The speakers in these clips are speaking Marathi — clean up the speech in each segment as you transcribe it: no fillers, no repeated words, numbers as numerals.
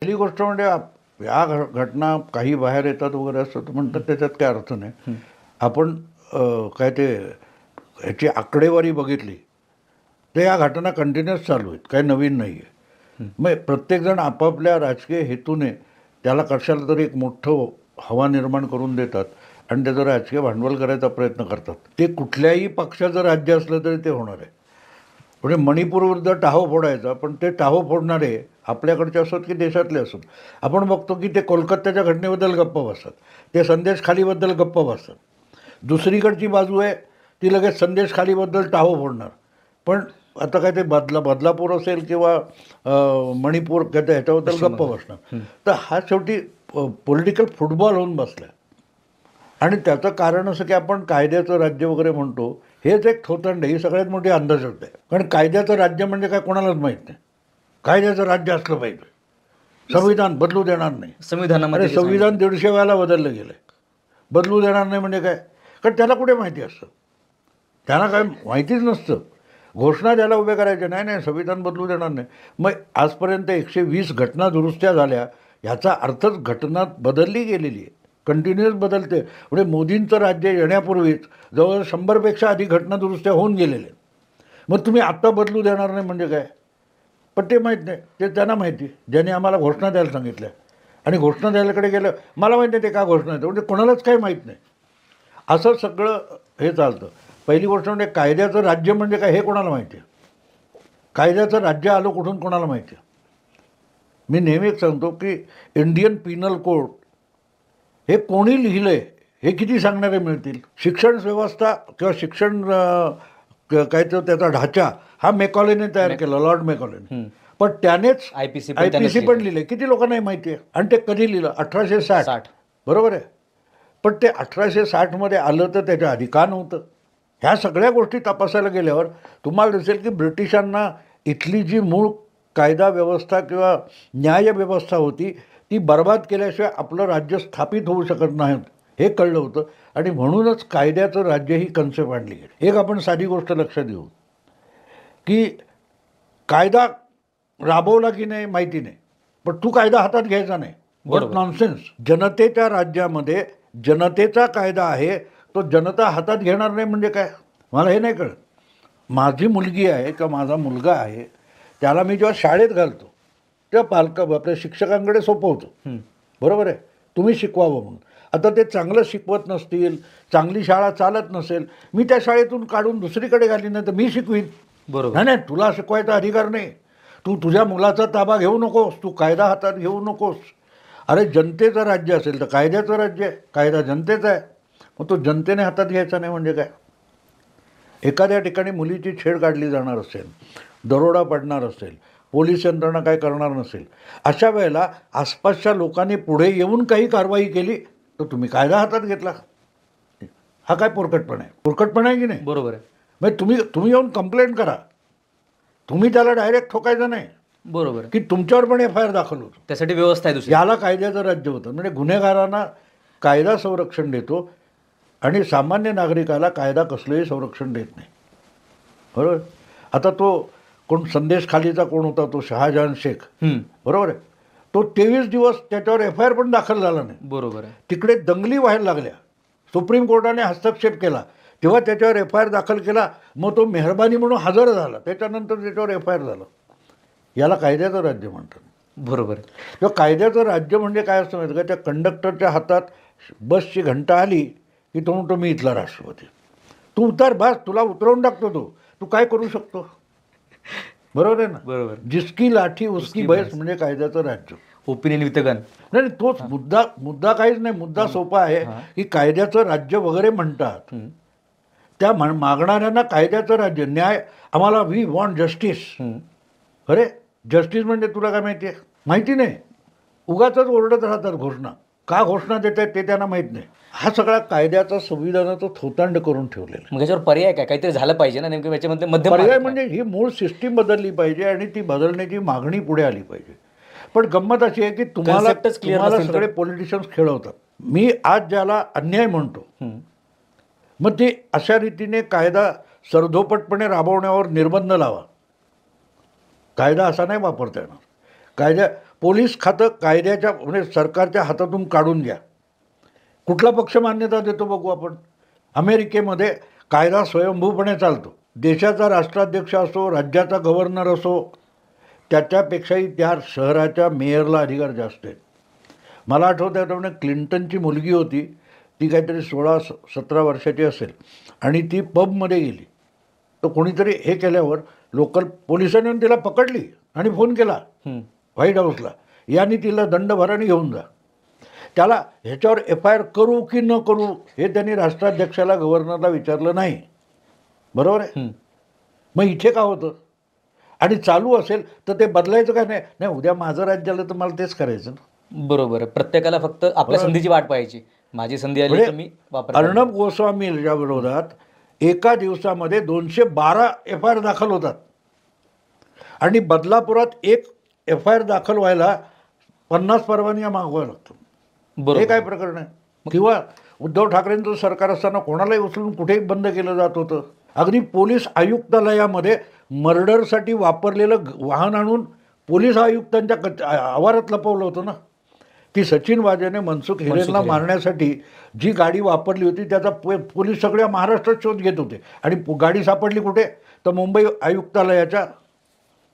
पहिली गोष्ट म्हणजे या घटना काही बाहेर येतात वगैरे असं तर म्हणतात, त्याच्यात काय अर्थ नाही. आपण काय ते ह्याची आकडेवारी बघितली तर या घटना कंटिन्युअस चालू आहेत, काही नवीन नाही आहे. मग प्रत्येकजण आपापल्या राजकीय हेतूने त्याला कशाला तरी एक मोठं हवा निर्माण करून देतात आणि त्याचं राजकीय भांडवल करायचा प्रयत्न करतात. ते कुठल्याही पक्षाचं राज्य असलं तरी ते होणार आहे. म्हणजे मणिपूरविरुद्ध टाहो फोडायचा, पण ते टाहो फोडणारे आपल्याकडचे असत की देशातले असत. आपण बघतो की ते कोलकात्याच्या घटनेबद्दल गप्प बसतात, ते संदेश खालीबद्दल गप्प बसतात. दुसरीकडची बाजू आहे ती लगेच संदेश खालीबद्दल टाहो फोडणार. पण आता काय ते बदलापूर असेल किंवा मणिपूर काय ते ह्याच्याबद्दल गप्प बसणार. तर हा शेवटी पॉलिटिकल फुटबॉल होऊन बसला. आणि त्याचं कारण असं की आपण कायद्याचं राज्य वगैरे म्हणतो, हेच एक थोतंड आहे, ही सगळ्यात मोठी अंधश्रद्धा आहे. कारण कायद्याचं राज्य म्हणजे काय कोणालाच माहीत नाही. कायद्याचं राज्य असलं पाहिजे, संविधान बदलू देणार नाही. संविधानामध्ये संविधान 150 वेळाला बदललं गेलं आहे, बदलू देणार नाही म्हणजे काय? कारण त्याला कुठे माहिती असतं, त्यांना काय माहितीच नसतं. घोषणा द्यायला उभे करायचे, नाही नाही संविधान बदलू देणार नाही. मग आजपर्यंत 120 घटना दुरुस्त्या झाल्या, ह्याचा अर्थच घटना बदलली गेलेली आहे, कंटिन्युअस बदलते. म्हणजे मोदींचं राज्य येण्यापूर्वीच जवळ 100पेक्षा अधिक घटना दुरुस्त्या होऊन गेलेल्या. मग तुम्ही आत्ता बदलू देणार नाही म्हणजे काय? पण ते माहीत नाही, ते त्यांना माहिती, ज्यांनी आम्हाला घोषणा द्यायला सांगितल्या. आणि घोषणा द्यायलाकडे गेलं, मला माहीत नाही ते का घोषणा देतं, म्हणजे कोणालाच काही माहीत नाही. असं सगळं हे चालतं. पहिली गोष्ट म्हणजे कायद्याचं राज्य म्हणजे काय हे कोणाला माहिती आहे? कायद्याचं राज्य आलं कुठून कोणाला माहिती आहे? मी नेहमीच सांगतो की इंडियन पिनल कोड हे कोणी लिहिलं आहे हे किती सांगणारे मिळतील? शिक्षण व्यवस्था किंवा शिक्षण काय तर त्याचा ढाचा हा मेकॉलेने तयार केला, लॉर्ड मेकॉलेने. पण त्यानेच IPC पण लिहिले. किती लोकांनाही माहिती आहे. आणि ते कधी लिहिलं? 1860. बरोबर आहे. पण ते 1860मध्ये आलं तर त्याच्या आधी का नव्हतं? ह्या सगळ्या गोष्टी तपासायला गेल्यावर तुम्हाला दिसेल की ब्रिटिशांना इथली जी मूळ कायदा व्यवस्था किंवा न्याय व्यवस्था होती ती बर्बाद केल्याशिवाय आपलं राज्य स्थापित होऊ शकत नाही हे कळलं होतं. आणि म्हणूनच कायद्याचं राज्य ही कन्सेप्ट आणली गेली. एक आपण साधी गोष्ट लक्षात घेऊ की कायदा राबवला की नाही माहिती नाही, पण तू कायदा हातात घ्यायचा नाही. What nonsense. जनतेच्या राज्यामध्ये जनतेचा कायदा आहे, तो जनता हातात घेणार नाही म्हणजे काय? मला हे नाही कळत. माझी मुलगी आहे किंवा माझा मुलगा आहे, त्याला मी जेव्हा शाळेत घालतो तेव्हा आपल्या शिक्षकांकडे सोपवतो, बरोबर आहे, तुम्ही शिकवावं म्हणून. आता ते चांगलं शिकवत नसतील, चांगली शाळा चालत नसेल, मी त्या शाळेतून काढून दुसरीकडे घाली नाही तर मी शिकवीन. बरोबर नाही, तुला शिकवायचा अधिकार नाही. तू तुझ्या मुलाचा ताबा घेऊ नकोस, तू कायदा हातात घेऊ नकोस. अरे जनतेचं राज्य असेल तर कायद्याचं राज्य आहे, कायदा जनतेचा आहे, मग तो जनतेने हातात घ्यायचा नाही म्हणजे काय? एखाद्या ठिकाणी मुलीची छेड काढली जाणार असेल, दरोडा पडणार असेल, पोलीस यंत्रणा काय करणार नसेल, अशा वेळेला आसपासच्या लोकांनी पुढे येऊन काही कारवाई केली तर तुम्ही कायदा हातात घेतला. हा काय पोरकटपणा आहे? पोरकटपणा आहे की नाही? बरोबर आहे. म्हणजे तुम्ही येऊन कंप्लेंट करा, तुम्ही त्याला डायरेक्ट ठोकायचं नाही. बरोबर की तुमच्यावर पण FIR दाखल होतो, त्यासाठी व्यवस्था आहे दुसरी. याला कायद्याचं राज्य होतं. म्हणजे गुन्हेगारांना कायदा संरक्षण देतो आणि सामान्य नागरिकाला कायदा कसलंही संरक्षण देत नाही. बरोबर. आता तो कोण संदेश खालीचा कोण होता, तो शहाजहान शेख, बरोबर आहे, तो 23 दिवस त्याच्यावर FIR पण दाखल झाला नाही. बरोबर आहे. तिकडे दंगली व्हायला लागल्या, सुप्रीम कोर्टाने हस्तक्षेप केला, तेव्हा त्याच्यावर FIR दाखल केला, मग तो मेहरबानी म्हणून हजर झाला, त्याच्यानंतर त्याच्यावर FIR झालं. याला कायद्याचं राज्य म्हणतात. बरोबर. किंवा कायद्याचं राज्य म्हणजे काय असतं माहिती का? त्या कंडक्टरच्या हातात बसची घंटा आली की तो म्हणतो मी इथला राष्ट्रपती, तू उतार बस, तुला उतरवून टाकतो, तू काय करू शकतो? बरोबर आहे ना? बरोबर. जिसकी लाठी उसकी भैंस म्हणजे कायद्याचं राज्य. Opinion with gun. नाही, तोच मुद्दा काहीच नाही. मुद्दा सोपा आहे की कायद्याचं राज्य वगैरे म्हणतात, त्या मागणाऱ्यांना कायद्याचं राज्य, न्याय, आम्हाला वी वॉन्ट जस्टिस. अरे जस्टिस म्हणजे तुला काय माहिती आहे? माहिती नाही. उगाच ओरडत राहतात घोषणा. का घोषणा देत आहेत ते त्यांना माहीत नाही. हा सगळा कायद्याचा संविधानाचा थोतांड करून ठेवलेला. मग याच्यावर पर्याय काय? काहीतरी झालं पाहिजे ना नेमकं याच्यामध्ये. मध्यम पर्याय म्हणजे ही मूळ सिस्टीम बदलली पाहिजे आणि ती बदलण्याची मागणी पुढे आली पाहिजे. पण गंमत अशी आहे की तुम्हाला सगळे पॉलिटिशियन्स खेळवतात. मी आज ज्याला अन्याय म्हणतो, मग ते अशा रीतीने कायदा सरधोपटपणे राबवण्यावर निर्बंध लावा. कायदा असा नाही वापरता येणार. कायदा पोलीस खातं कायद्याच्या म्हणजे सरकारच्या हातातून काढून घ्या. कुठला पक्ष मान्यता देतो बघू आपण. अमेरिकेमध्ये कायदा स्वयंभूपणे चालतो. देशाचा राष्ट्राध्यक्ष असो, राज्याचा गव्हर्नर असो, त्याच्यापेक्षाही त्या शहराच्या मेयरला अधिकार जास्त आहेत. मला आठवतं त्याप्रमाणे क्लिंटनची मुलगी होती, ती काहीतरी 16-17 वर्षाची असेल आणि ती पबमध्ये गेली. तर कोणीतरी हे केल्यावर लोकल पोलिसांनी येऊन तिला पकडली आणि फोन केला व्हाईट हाऊसला, याने तिला दंड भरा आणि घेऊन जा. त्याला ह्याच्यावर FIR करू की न करू हे त्यांनी राष्ट्राध्यक्षाला गव्हर्नरला विचारलं नाही. बरोबर आहे. मग इथे का होतं? आणि चालू असेल तर ते बदलायचं काय? नाही नाही, उद्या माझं राज्य आलं तर मला तेच करायचं ना. बरोबर आहे. प्रत्येकाला फक्त आपल्या संधीची वाट पाहायची. माझी संधी आली तर मी वापरतो. अर्णब गोस्वामीच्या विरोधात एका दिवसामध्ये 212 FIR दाखल होतात आणि बदलापुरात एक FIR दाखल व्हायला 50 परवानग्या मागवाव्या लागतात. हे काय प्रकरण आहे? किंवा उद्धव ठाकरेंचं सरकार असताना कोणालाही उचलून कुठेही बंद केलं जात होतं. अगदी पोलीस आयुक्तालयामध्ये मर्डरसाठी वापरलेलं वाहन आणून पोलीस आयुक्तांच्या आवारात लपवलं होतं ना. ती सचिन वाजेने मनसुख हिरेनला मारण्यासाठी जी गाडी वापरली होती त्याचा पोलीस सगळ्या महाराष्ट्रात शोध घेत होते आणि गाडी सापडली कुठे? तर मुंबई आयुक्तालयाच्या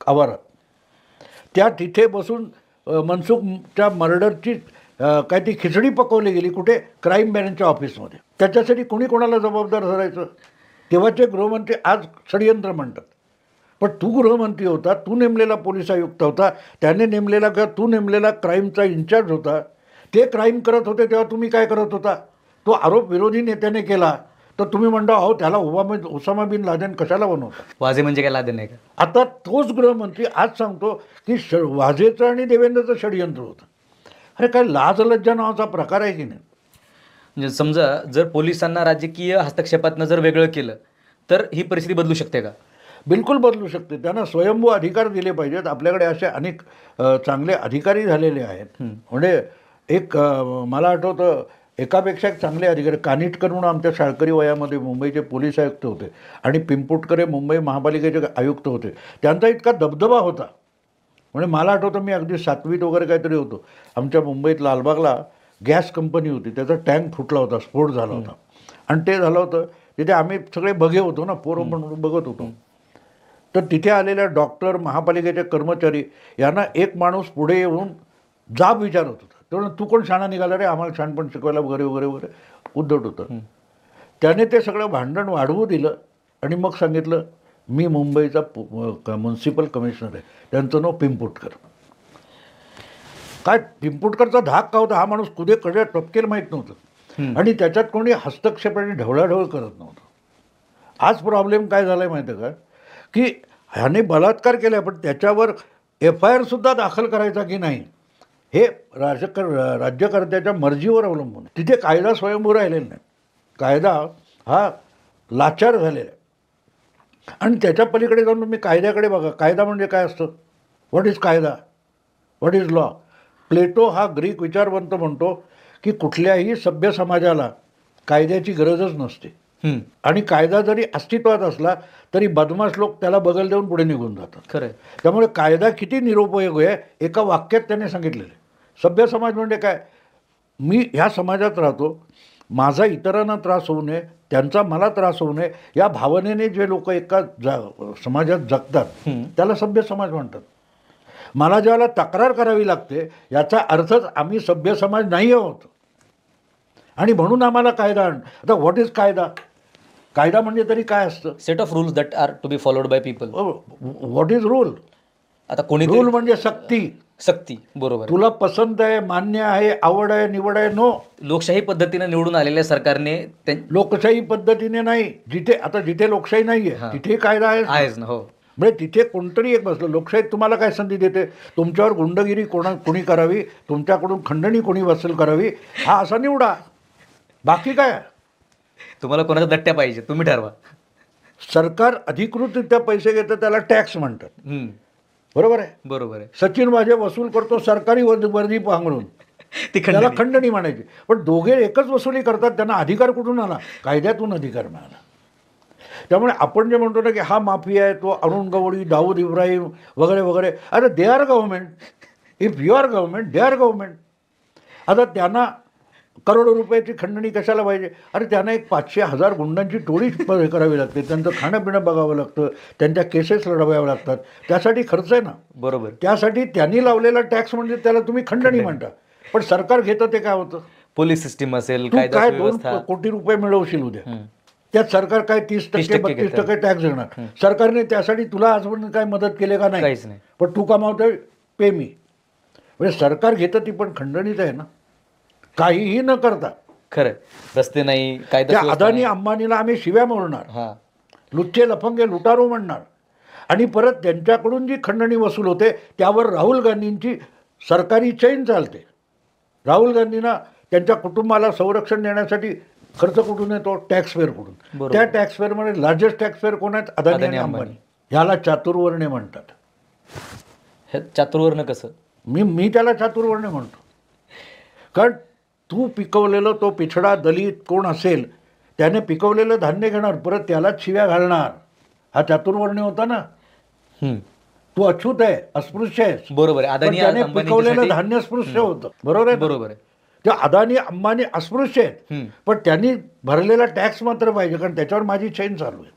आवारात. त्या तिथे बसून मनसुखच्या मर्डरची काय ती खिचडी पकवली गेली कुठे? क्राईम ब्रँचच्या ऑफिसमध्ये. त्याच्यासाठी कोणी कोणाला जबाबदार धरायचं? तेव्हाचे गृहमंत्री आज षडयंत्र म्हणतात. पण तू गृहमंत्री होता, तू नेमलेला पोलीस आयुक्त होता, त्याने नेमलेला किंवा तू नेमलेला क्राईमचा इन्चार्ज होता. ते क्राईम करत होते तेव्हा तुम्ही काय करत होता? तो आरोप विरोधी नेत्याने केला तर तुम्ही म्हणता अहो त्याला ओसामा बिन लादेन कशाला बनवता? वाजे म्हणजे काय लादेन आहे का? आता तोच गृहमंत्री आज सांगतो की वाजेचं आणि देवेंद्रचं षडयंत्र होतं. अरे काय लाज लज्जा नावाचा प्रकार आहे की नाही? म्हणजे समजा जर पोलिसांना राजकीय हस्तक्षेपातनं जर वेगळं केलं तर ही परिस्थिती बदलू शकते का? बिलकुल बदलू शकते. त्यांना स्वयंभू अधिकार दिले पाहिजेत. आपल्याकडे असे अनेक चांगले अधिकारी झालेले आहेत. म्हणजे एक मला आठवतं एकापेक्षा एक चांगले अधिकारी कानिटकर म्हणून आमच्या शाळकरी वयामध्ये मुंबईचे पोलीस आयुक्त होते आणि पिंपुटकर मुंबई महापालिकेचे आयुक्त होते. त्यांचा इतका दबदबा होता. म्हणजे मला आठवतं मी अगदी 7वीत वगैरे काहीतरी होतो. आमच्या मुंबईत लालबागला गॅस कंपनी होती, त्याचा टँक फुटला होता, स्फोट झाला होता आणि ते झालं होतं तिथे आम्ही सगळे बघे होतो ना, पोरं म्हणून बघत होतो. तर तिथे आलेल्या डॉक्टर, महापालिकेचे कर्मचारी यांना एक माणूस पुढे येऊन जाब विचारत होता. तेव्हा तू कोण शाणा निघाला रे, आम्हाला शहाणपण शिकवायला वगैरे वगैरे वगैरे उद्धट होतं. त्याने ते सगळं भांडण वाढवू दिलं आणि मग सांगितलं मी मुंबईचा म्युन्सिपल कमिशनर आहे, त्यांचं नाव पिंपुटकर. काय पिंपुटकरचा धाक का होता? हा माणूस कुठे कडे टपकेल माहीत नव्हतं आणि त्याच्यात कोणी हस्तक्षेप आणि ढवळाढवळ करत नव्हतं. आज प्रॉब्लेम काय झाला आहे माहिती आहे का? की ह्याने बलात्कार केला पण त्याच्यावर FIR सुद्धा दाखल करायचा की नाही हे राज्यकर्त्याच्या मर्जीवर अवलंबून आहे. तिथे कायदा स्वयंभू राहिलेला नाही. कायदा हा लाचार झालेला आहे आणि त्याच्या पलीकडे जाऊन तुम्ही कायद्याकडे बघा. कायदा म्हणजे काय असतं? व्हॉट इज कायदा? What is law? प्लेटो हा ग्रीक विचारवंत म्हणतो की कुठल्याही सभ्य समाजाला कायद्याची गरजच नसते आणि कायदा जरी अस्तित्वात असला तरी बदमाश लोक त्याला बगल देऊन पुढे निघून जातात. खरं. त्यामुळे कायदा किती निरुपयोग आहे एका वाक्यात त्याने सांगितलेलं आहे. सभ्य समाज म्हणजे काय? मी ह्या समाजात राहतो, माझा इतरांना त्रास होऊ नये, त्यांचा मला त्रास होऊ नये या भावनेने जे लोक एका समाजात जगतात त्याला सभ्य समाज म्हणतात. मला ज्याला तक्रार करावी लागते याचा अर्थच आम्ही सभ्य समाज नाही आहोत आणि म्हणून आम्हाला कायदा आता व्हॉट इज कायदा? कायदा म्हणजे तरी काय असतं? Set of rules that are to be followed by people. What is rule? आता कोणी रूल म्हणजे सक्ती. बरोबर. तुला पसंत आहे, मान्य आहे, आवड आहे, निवड आहे, नो. लोकशाही पद्धतीने निवडून आलेल्या सरकारने लोकशाही पद्धतीने नाही. जिथे लोकशाही नाही आहे तिथे कायदा आहेच ना. हो. म्हणजे तिथे कोणतरी एक बसलं. लोकशाहीत तुम्हाला काय संधी देते? तुमच्यावर गुंडगिरी कोणी करावी, तुमच्याकडून खंडणी कोणी वसूल करावी हा असा निवडा. बाकी काय? तुम्हाला कोणाचा दट्ट्या पाहिजे तुम्ही ठरवा. सरकार अधिकृतरित्या पैसे घेतं त्याला टॅक्स म्हणतात. बरोबर आहे. बरोबर आहे. सचिन वाजे वसूल करतो सरकारी वर्दी पांघरून, त्याला खंडणी म्हणायची. पण दोघे एकच वसुली करतात, त्यांना अधिकार कुठून आला? कायद्यातून अधिकार मिळाला. त्यामुळे आपण जे म्हणतो ना की हा माफिया आहे, तो अरुण गवळी, दाऊद इब्राहिम वगैरे वगैरे, अरे they are government. If you are government they are government. आता त्यांना करोडो रुपयाची खंडणी कशाला पाहिजे? अरे त्यांना एक 500-1000 गुंडांची टोळी हे करावी लागते, त्यांचं खाणंपिणं बघावं लागतं, त्यांच्या केसेस लढवाव्या लागतात, त्यासाठी खर्च आहे ना. बरोबर. त्यासाठी त्यांनी लावलेला टॅक्स म्हणजे त्याला तुम्ही खंडणी म्हणता. पण सरकार घेतं ते काय होतं? पोलीस सिस्टीम असेल, तू कायदा काय 2 सुव्यवस्था. कोटी रुपये मिळवशील उद्या, हम्म. त्यात सरकार काय 30% 32% टॅक्स देणार. सरकारने त्यासाठी तुला आजपर्यंत काय मदत केली का नाही? काहीच नाही. पण तू कमावतोय पे मी. म्हणजे सरकार घेतं ती पण खंडणीच आहे ना, काहीही न करता. खरं, रस्ते नाही, कायदा त्या सुव्यवस्था अदानी नाही. अंबानीला आम्ही शिव्या म्हणणार, हा. लुच्चे लफंगे लुटारू म्हणणार, आणि परत त्यांच्याकडून जी खंडणी वसूल होते त्यावर राहुल गांधींची सरकारी चैन चालते. राहुल गांधींना त्यांच्या कुटुंबाला संरक्षण देण्यासाठी खर्च कुठून येतो? टॅक्सपेअरकडून. बरोबर. त्या टॅक्सपेअरमध्ये लार्जेस्ट टॅक्सपेअर कोण आहेत? अदानी आणि अंबानी. ह्याला चातुर्वर्ण्य म्हणतात. हे चातुर्वर्ण कसं? मी त्याला चातुर्वर्ण्य म्हणतो. कारण तू पिकवलेलं, तो पिछडा दलित कोण असेल त्याने पिकवलेलं धान्य घेणार, परत त्यालाच शिव्या घालणार. हा चातुर्वर्ण्य होता ना. हम्म. तू अछूत आहे, अस्पृश्य आहेस. बरोबर आहे. पण अदानी त्याने अंबानी पिकवलेलं याच्यासाठी- धान्य स्पृश्य होतं. बरोबर आहे ना? बरोबर आहे. त्या अदानी अंबानी अस्पृश्य आहेत, हम्म. पण त्यांनी भरलेला टॅक्स मात्र पाहिजे, कारण त्याच्यावर माझी चैन चालू आहे.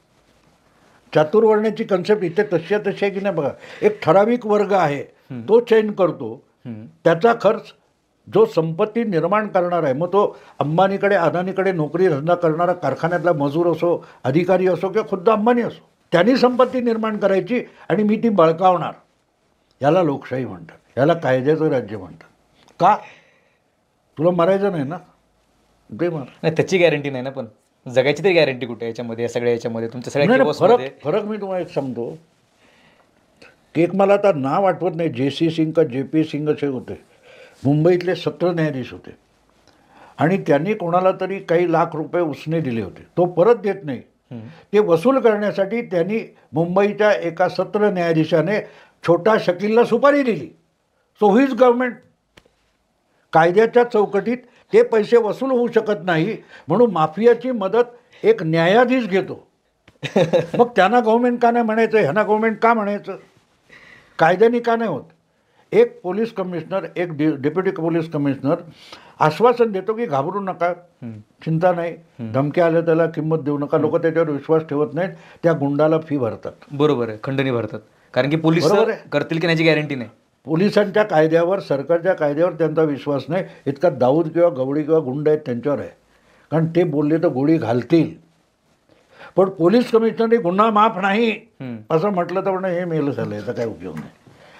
चातुर्वर्ण्याची कन्सेप्ट इथे तशी आहे की नाही बघा. एक ठराविक वर्ग आहे, तो चैन करतो, हम्म. त्याचा खर्च जो संपत्ती निर्माण करणार आहे, मग तो अंबानीकडे अदानीकडे नोकरी धंदा करणारा कारखान्यातला मजूर असो, अधिकारी असो किंवा खुद्द अंबानी असो, त्यांनी संपत्ती निर्माण करायची आणि मी ती बळकावणार. याला लोकशाही म्हणतात, याला कायद्याचं राज्य म्हणतात. का? तुला मरायचं नाही ना, ते मार. नाही, त्याची गॅरंटी नाही ना, पण जगायची तरी गॅरंटी कुठे याच्यामध्ये, या सगळ्या याच्यामध्ये तुमच्या नाही, सगळ्या नाही, chaos मध्ये? फरक मी तुम्हाला एक सांगतो की एक मला आता नाव आठवत नाही, JC सिंग का JP सिंग असे होते, मुंबईतले 17 न्यायाधीश होते, आणि त्यांनी कोणाला तरी काही लाख रुपये उसने दिले होते, तो परत देत नाही. ते वसूल करण्यासाठी त्यांनी मुंबईच्या एका 17 न्यायाधीशाने छोटा शकीलला सुपारी दिली. So he is government. कायद्याच्या चौकटीत ते पैसे वसूल होऊ शकत नाही, म्हणून माफियाची मदत एक न्यायाधीश घेतो. मग त्यांना गव्हर्नमेंट का नाही म्हणायचं, ह्यांना गव्हर्नमेंट का म्हणायचं? कायद्याने का नाही होत? एक पोलीस कमिशनर, एक डेप्युटी पोलीस कमिशनर आश्वासन देतो की घाबरू नका, चिंता नाही, धमक्या आल्या त्याला किंमत देऊ नका. लोक त्याच्यावर विश्वास ठेवत नाहीत, त्या गुंडाला फी भरतात. बरोबर आहे, खंडणी भरतात, कारण की पोलीस बरोबर आहे. करतील की नाही गॅरंटी नाही. पोलिसांच्या कायद्यावर, सरकारच्या कायद्यावर त्यांचा विश्वास नाही. इतका दाऊद किंवा गवळी किंवा गुंड आहेत त्यांच्यावर आहे, कारण ते बोलले तर गोळी घालतील. पण पोलीस कमिशनरने गुन्हा माफ नाही असं म्हटलं तर पण हे मेलं झालं, याचा काय उपयोग नाही.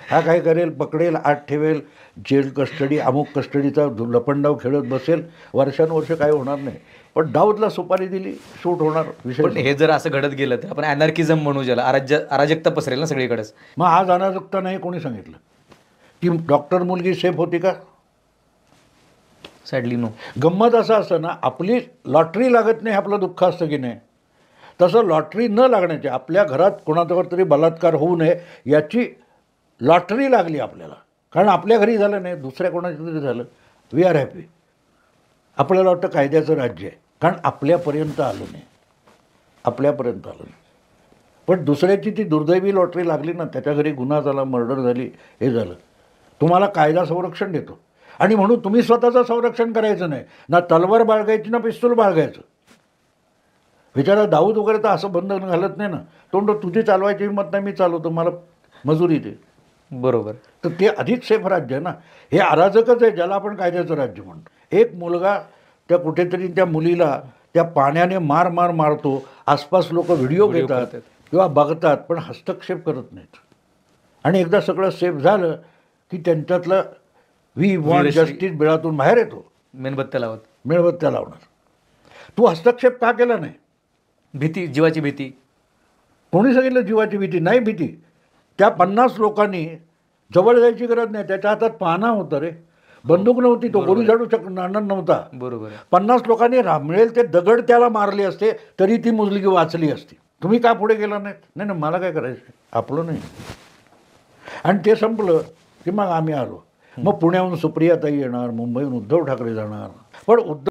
हा काय करेल, पकडेल, आत ठेवेल, जेल कस्टडी, अमुक कस्टडीचा लपंडाव खेळत बसेल, वर्षानुवर्ष काय होणार नाही. पण दाऊदला सुपारी दिली, शूट होणार विषय. पण हे जर असं घडत गेलं तर आपण अनार्किझम म्हणू, ज्याला अराजकता पसरेल ना सगळीकडेच. मग आज अनाजकता नाही कोणी सांगितलं? ती डॉक्टर मुलगी सेफ होती का? Sadly no. गंमत असं असतं ना, आपली लॉटरी लागत नाही आपलं दुःख असतं की नाही, तसं लॉटरी न लागण्याची, आपल्या घरात कोणाच्यावर तरी बलात्कार होऊ नये याची लॉटरी लागली आपल्याला. कारण आपल्या घरी झालं नाही, दुसऱ्या कोणाच्या तरी झालं, वी आर हॅपी. आपल्याला वाटतं कायद्याचं राज्य आहे, कारण आपल्यापर्यंत आलं नाही, आपल्यापर्यंत आलं नाही. पण दुसऱ्याची ती दुर्दैवी लॉटरी लागली ना, त्याच्या घरी गुन्हा झाला, मर्डर झाली, हे झालं. तुम्हाला कायदा संरक्षण देतो, आणि म्हणून तुम्ही स्वतःचं संरक्षण करायचं नाही, ना तलवार बाळगायची ना पिस्तूल बाळगायचं. बिचारा दाऊद वगैरे तर असं बंद घालत नाही ना, तोंड तुझी चालवायची हिंमत नाही, मी चालवतो, मला मजुरी दे. बरोबर. तर ते अधिक सेफ राज्य आहे ना. हे अराजकच आहे ज्याला आपण कायद्याचं राज्य म्हणतो. एक मुलगा त्या कुठेतरी त्या मुलीला त्या पाण्याने मारतो, आसपास लोक व्हिडिओ घेतात किंवा बघतात, पण हस्तक्षेप करत नाहीत. आणि एकदा सगळं सेफ झालं की त्यांच्यातलं वी वॉन्ट जस्टिस बिळातून बाहेर येतो, मेणबत्त्या लावणार. तू हस्तक्षेप का केला नाही? भीती, जीवाची भीती. कोणी सांगितलं जीवाची भीती? नाही भीती. त्या 50 लोकांनी जवळ जायची गरज नाही, त्याच्या हातात पाहणा होतं रे, बंदूक नव्हती, तो गोळी झाडू शकणार नव्हता. बरोबर. 50 लोकांनी मिळेल ते दगड त्याला मारले असते तरी ती मुलगी वाचली असती. तुम्ही का पुढे गेला नाहीत? नाही नाही, मला काय करायचं, आपलं नाही. आणि ते संपलं की मग आम्ही आलो. मग पुण्याहून सुप्रियाताई येणार, मुंबईहून उद्धव ठाकरे जाणार. पण उद्धव